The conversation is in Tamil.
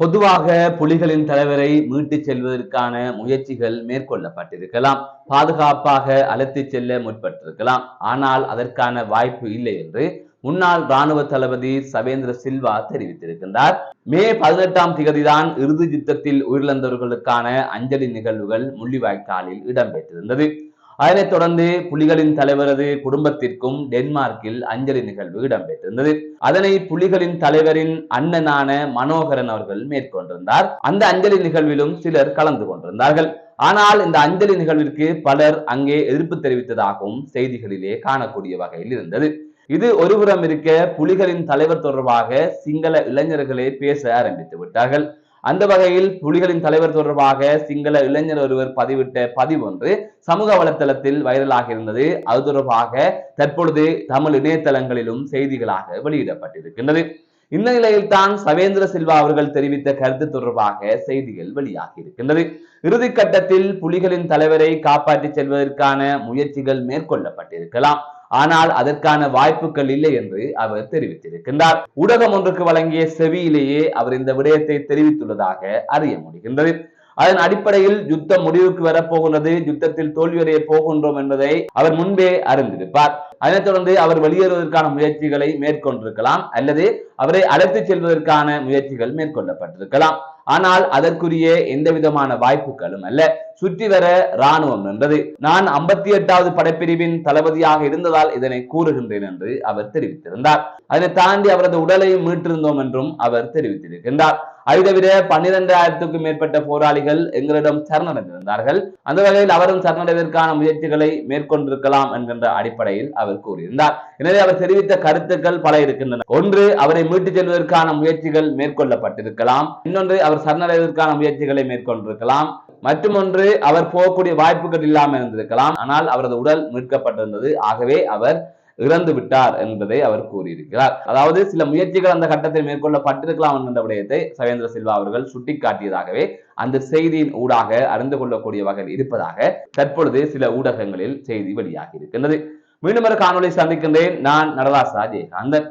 பொதுவாக புலிகளின் தலைவரை மீட்டுச் செல்வதற்கான முயற்சிகள் மேற்கொள்ளப்பட்டிருக்கலாம், பாதுகாப்பாக அழைத்துச் செல்ல முற்பட்டிருக்கலாம். ஆனால் அதற்கான வாய்ப்பு இல்லை என்று முன்னாள் ராணுவ தளபதி சவேந்திர சில்வா தெரிவித்திருக்கின்றார். மே 18ஆம் திகதிதான் இறுதி யுத்தத்தில் உயிரிழந்தவர்களுக்கான அஞ்சலி நிகழ்வுகள் முள்ளிவாய்க்காலில் இடம்பெற்றிருந்தது. அதனைத் தொடர்ந்து புலிகளின் தலைவரது குடும்பத்திற்கும் டென்மார்க்கில் அஞ்சலி நிகழ்வு இடம்பெற்றிருந்தது. அதனை புலிகளின் தலைவரின் அண்ணனான மனோகரன் அவர்கள் மேற்கொண்டிருந்தார். அந்த அஞ்சலி நிகழ்விலும் சிலர் கலந்து கொண்டிருந்தார்கள். ஆனால் இந்த அஞ்சலி நிகழ்விற்கு பலர் அங்கே எதிர்ப்பு தெரிவித்ததாகவும் செய்திகளிலே காணக்கூடிய வகையில் இருந்தது. இது ஒருபுறம் இருக்க, புலிகளின் தலைவர் தொடர்பாக சிங்கள இளைஞர்களே பேச ஆரம்பித்து விட்டார்கள். அந்த வகையில் புலிகளின் தலைவர் தொடர்பாக சிங்கள இளைஞர் ஒருவர் பதிவிட்ட பதிவு ஒன்று சமூக வலைத்தளத்தில் வைரலாக இருந்தது. அது தொடர்பாக தற்பொழுது தமிழ் இணையதளங்களிலும் செய்திகளாக வெளியிடப்பட்டிருக்கின்றது. இந்த நிலையில் தான் சவேந்திர சில்வா அவர்கள் தெரிவித்த கருத்து தொடர்பாக செய்திகள் வெளியாகி இருக்கின்றது. இறுதி கட்டத்தில் புலிகளின் தலைவரை காப்பாற்றி செல்வதற்கான முயற்சிகள் மேற்கொள்ளப்பட்டிருக்கலாம், ஆனால் அதற்கான வாய்ப்புகள் இல்லை என்று அவர் தெரிவித்திருக்கின்றார். ஊடகம் ஒன்றுக்கு வழங்கிய செவியிலேயே அவர் இந்த விடயத்தை தெரிவித்துள்ளதாக அறிய முடிகின்றது. அதன் அடிப்படையில் யுத்தம் முடிவுக்கு வரப்போகின்றது, யுத்தத்தில் தோல்வியடைய போகின்றோம் என்பதை அவர் முன்பே அறிந்திருப்பார். அதனைத் தொடர்ந்து அவர் வெளியேறுவதற்கான முயற்சிகளை மேற்கொண்டிருக்கலாம், அல்லது அவரை அழைத்துச் செல்வதற்கான முயற்சிகள் மேற்கொள்ளப்பட்டிருக்கலாம். ஆனால் அதற்குரிய எந்த விதமான வாய்ப்புகளும் அல்ல. சுற்றி வர இராணுவம் நின்றது. நான் 58வது படைப்பிரிவின் தளபதியாக இருந்ததால் இதனை கூறுகின்றேன் என்று அவர் தெரிவித்திருந்தார். அதனை தாண்டி அவரது உடலையும் மீட்டிருந்தோம் என்றும் அவர் தெரிவித்திருக்கின்றார். அதை தவிர 12,000க்கும் மேற்பட்ட போராளிகள் எங்களிடம் சரணடைந்திருந்தார்கள். அந்த வகையில் அவரும் சரணடைவதற்கான முயற்சிகளை மேற்கொண்டிருக்கலாம் என்கின்ற அடிப்படையில் அவர் கூறியிருந்தார். எனவே அவர் தெரிவித்த கருத்துக்கள் பல இருக்கின்றன. ஒன்று, அவரை மீட்டுச் செல்வதற்கான முயற்சிகள் மேற்கொள்ளப்பட்டிருக்கலாம். இன்னொன்று, அவர் சரணடைவதற்கான முயற்சிகளை மேற்கொண்டிருக்கலாம். மற்றும் ஒன்று, அவர் போகக்கூடிய வாய்ப்புகள் இல்லாமல் இருந்திருக்கலாம். ஆனால் அவரது உடல் மீட்கப்பட்டிருந்தது. ஆகவே அவர் இறந்து விட்டார் என்பதை அவர் கூறியிருக்கிறார். அதாவது சில முயற்சிகள் அந்த கட்டத்தில் மேற்கொள்ளப்பட்டிருக்கலாம் என்கின்ற விடயத்தை சவேந்திர சில்வா அவர்கள் சுட்டிக்காட்டியதாகவே அந்த செய்தியின் ஊடாக அறிந்து கொள்ளக்கூடிய வகையில் இருப்பதாக தற்பொழுது சில ஊடகங்களில் செய்தி வெளியாகி இருக்கின்றது. மீண்டும் ஒரு காணொலி சந்திக்கின்றேன். நான் நடராசா ஜெயகாந்தன்.